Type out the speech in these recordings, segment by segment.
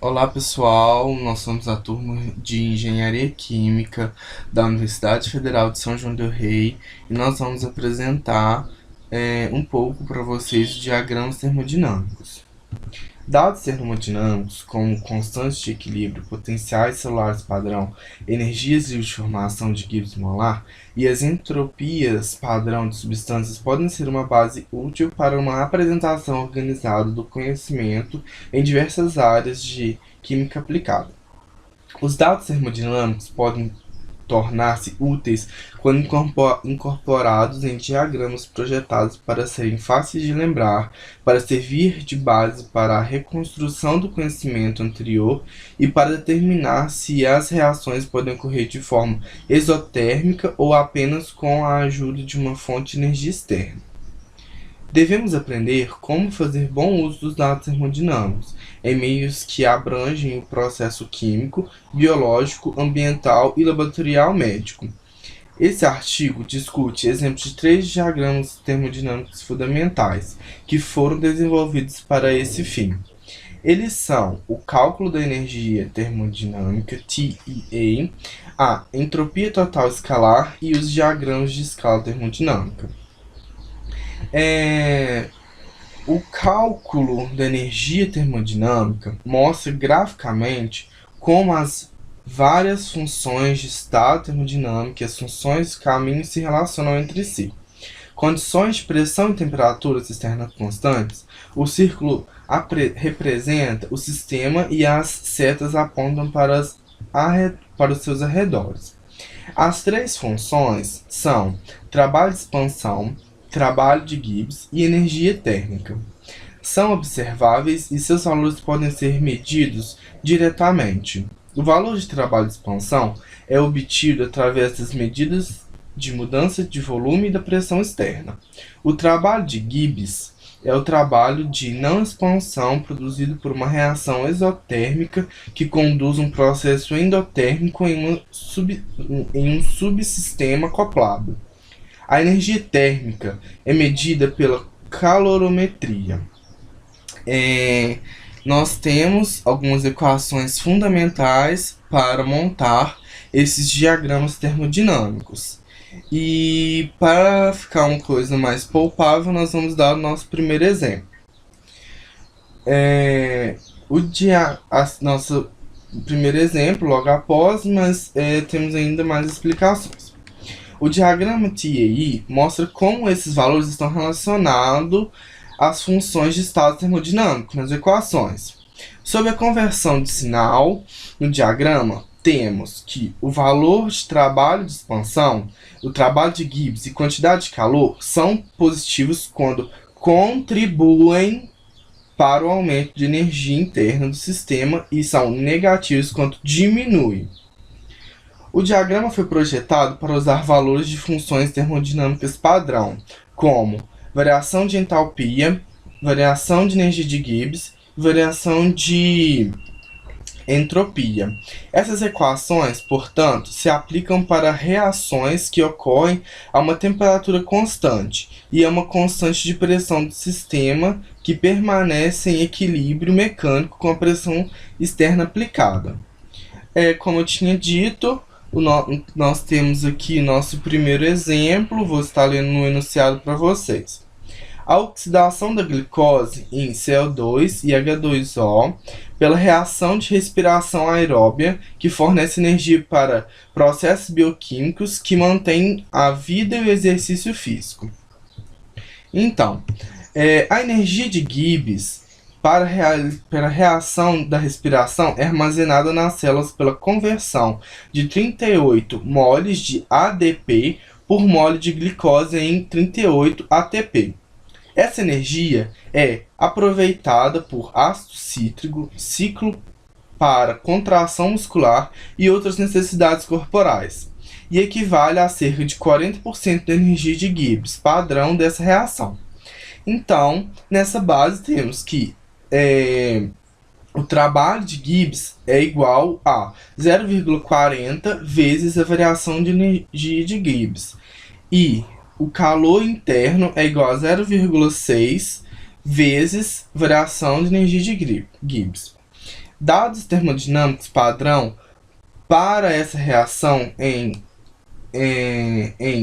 Olá pessoal, nós somos a turma de Engenharia Química da Universidade Federal de São João del Rei e nós vamos apresentar um pouco para vocês de diagramas termodinâmicos. Dados termodinâmicos, como constantes de equilíbrio, potenciais celulares padrão, energias livres de formação de Gibbs molar e as entropias padrão de substâncias podem ser uma base útil para uma apresentação organizada do conhecimento em diversas áreas de química aplicada. Os dados termodinâmicos podem tornar-se úteis quando incorporados em diagramas projetados para serem fáceis de lembrar, para servir de base para a reconstrução do conhecimento anterior e para determinar se as reações podem ocorrer de forma exotérmica ou apenas com a ajuda de uma fonte de energia externa. Devemos aprender como fazer bom uso dos dados termodinâmicos em meios que abrangem o processo químico, biológico, ambiental e laboratorial médico. Esse artigo discute exemplos de 3 diagramas termodinâmicos fundamentais que foram desenvolvidos para esse fim. Eles são o cálculo da energia termodinâmica, TEA, a entropia total escalar e os diagramas de escala termodinâmica. O cálculo da energia termodinâmica mostra graficamente como as várias funções de estado termodinâmico e as funções de caminho se relacionam entre si. Condições de pressão e temperatura externas constantes, o círculo representa o sistema e as setas apontam para os seus arredores. As 3 funções são trabalho de expansão, trabalho de Gibbs e energia térmica. São observáveis e seus valores podem ser medidos diretamente. O valor de trabalho de expansão é obtido através das medidas de mudança de volume e da pressão externa. O trabalho de Gibbs é o trabalho de não expansão produzido por uma reação exotérmica que conduz um processo endotérmico em um subsistema acoplado. A energia térmica é medida pela calorimetria. Nós temos algumas equações fundamentais para montar esses diagramas termodinâmicos. E para ficar uma coisa mais palpável, nós vamos dar o nosso primeiro exemplo. Nosso primeiro exemplo logo após, mas temos ainda mais explicações. O diagrama TEI mostra como esses valores estão relacionados às funções de estado termodinâmico nas equações. Sob a conversão de sinal, no diagrama, temos que o valor de trabalho de expansão, o trabalho de Gibbs e quantidade de calor são positivos quando contribuem para o aumento de energia interna do sistema e são negativos quando diminuem. O diagrama foi projetado para usar valores de funções termodinâmicas padrão, como variação de entalpia, variação de energia de Gibbs e variação de entropia. Essas equações, portanto, se aplicam para reações que ocorrem a uma temperatura constante e a uma constante de pressão do sistema que permanece em equilíbrio mecânico com a pressão externa aplicada. Como eu tinha dito, nós temos aqui nosso primeiro exemplo, vou estar lendo no enunciado para vocês. A oxidação da glicose em CO2 e H2O pela reação de respiração aeróbia que fornece energia para processos bioquímicos que mantêm a vida e o exercício físico. Então, a energia de Gibbs para a reação da respiração é armazenada nas células pela conversão de 38 moles de ADP por mole de glicose em 38 ATP. Essa energia é aproveitada por ácido cítrico, ciclo para contração muscular e outras necessidades corporais, e equivale a cerca de 40% da energia de Gibbs padrão dessa reação. Então, nessa base temos que o trabalho de Gibbs é igual a 0,40 vezes a variação de energia de Gibbs. E o calor interno é igual a 0,6 vezes variação de energia de Gibbs. Dados termodinâmicos padrão para essa reação em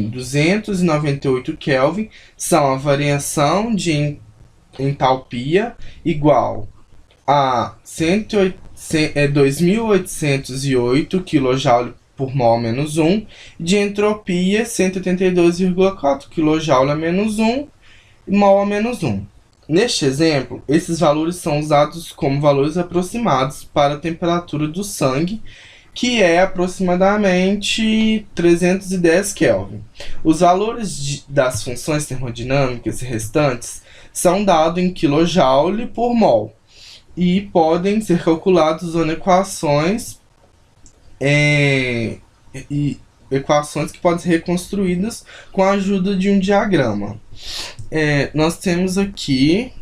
298 Kelvin são a variação de entalpia igual a 2.808 kJ por mol menos 1, de entropia 182,4 kJ a menos 1 e mol a menos 1. Neste exemplo, esses valores são usados como valores aproximados para a temperatura do sangue, que é aproximadamente 310 Kelvin. Os valores das funções termodinâmicas restantes são dados em kJ por mol e podem ser calculados usando equações que podem ser reconstruídas com a ajuda de um diagrama. Nós temos aqui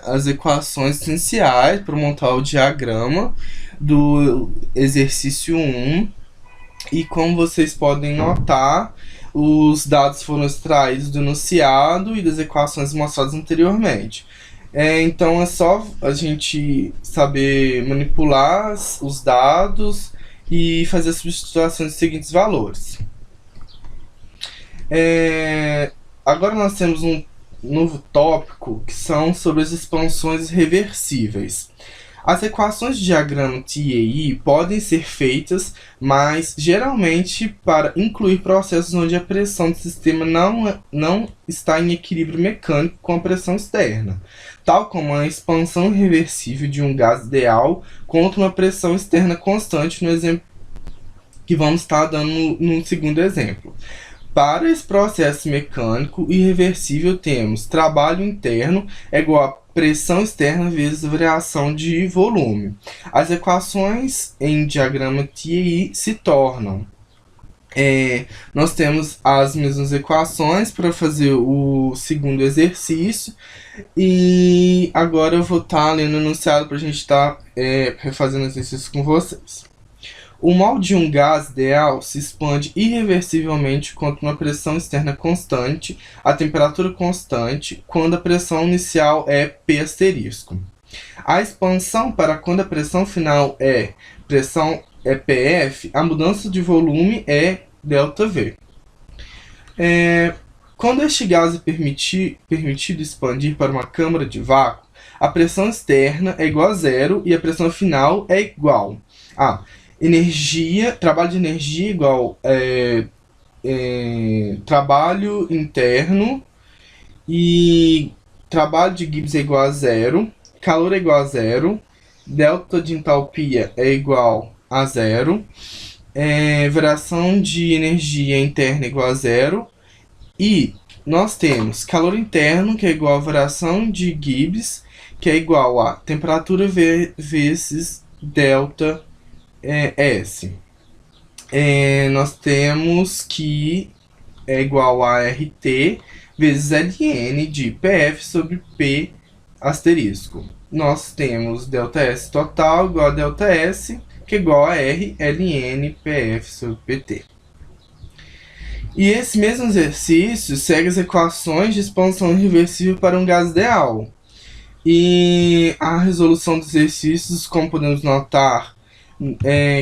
as equações essenciais para montar o diagrama do exercício 1, e como vocês podem notar, os dados foram extraídos do enunciado e das equações mostradas anteriormente. Então é só a gente saber manipular os dados e fazer as substituições dos seguintes valores. Agora nós temos um novo tópico, que são sobre as expansões reversíveis. As equações de diagrama TEI podem ser feitas, mas geralmente para incluir processos onde a pressão do sistema não está em equilíbrio mecânico com a pressão externa, tal como a expansão reversível de um gás ideal contra uma pressão externa constante, no exemplo que vamos estar dando no segundo exemplo. Para esse processo mecânico irreversível, temos trabalho interno é igual a pressão externa vezes a variação de volume. As equações em diagrama TEI se tornam. Nós temos as mesmas equações para fazer o segundo exercício. E agora eu vou estar lendo o enunciado para a gente estar refazendo o exercício com vocês. O mol de um gás ideal se expande irreversivelmente contra uma pressão externa constante, a temperatura constante, quando a pressão inicial é P asterisco. A expansão para quando a pressão final é PF, a mudança de volume é ΔV. Quando este gás é permitido expandir para uma câmara de vácuo, a pressão externa é igual a zero e a pressão final é igual a trabalho de energia igual trabalho interno, e trabalho de Gibbs é igual a zero, calor é igual a zero, delta de entalpia é igual a zero, variação de energia interna é igual a zero, e nós temos calor interno, que é igual a variação de Gibbs, que é igual a temperatura vezes delta S. Nós temos que é igual a RT vezes LN de PF sobre P asterisco. Nós temos ΔS total igual a ΔS, que é igual a R LN PF sobre PT. E esse mesmo exercício segue as equações de expansão reversível para um gás ideal. E a resolução dos exercícios, como podemos notar,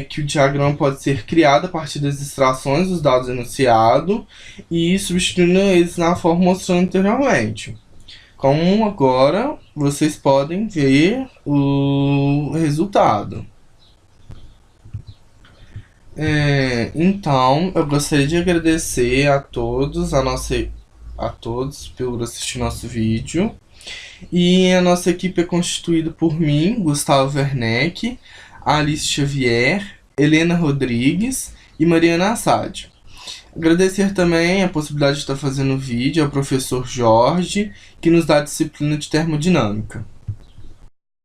que o diagrama pode ser criado a partir das extrações dos dados enunciados e substituindo eles na forma mostrada anteriormente. Como agora vocês podem ver o resultado. Então, eu gostaria de agradecer a todos, por assistir nosso vídeo. E a nossa equipe é constituída por mim, Gustavo Werneck, Alice Xavier, Helena Rodrigues e Mariana Assad. Agradecer também a possibilidade de estar fazendo o vídeo ao professor Jorge, que nos dá a disciplina de termodinâmica.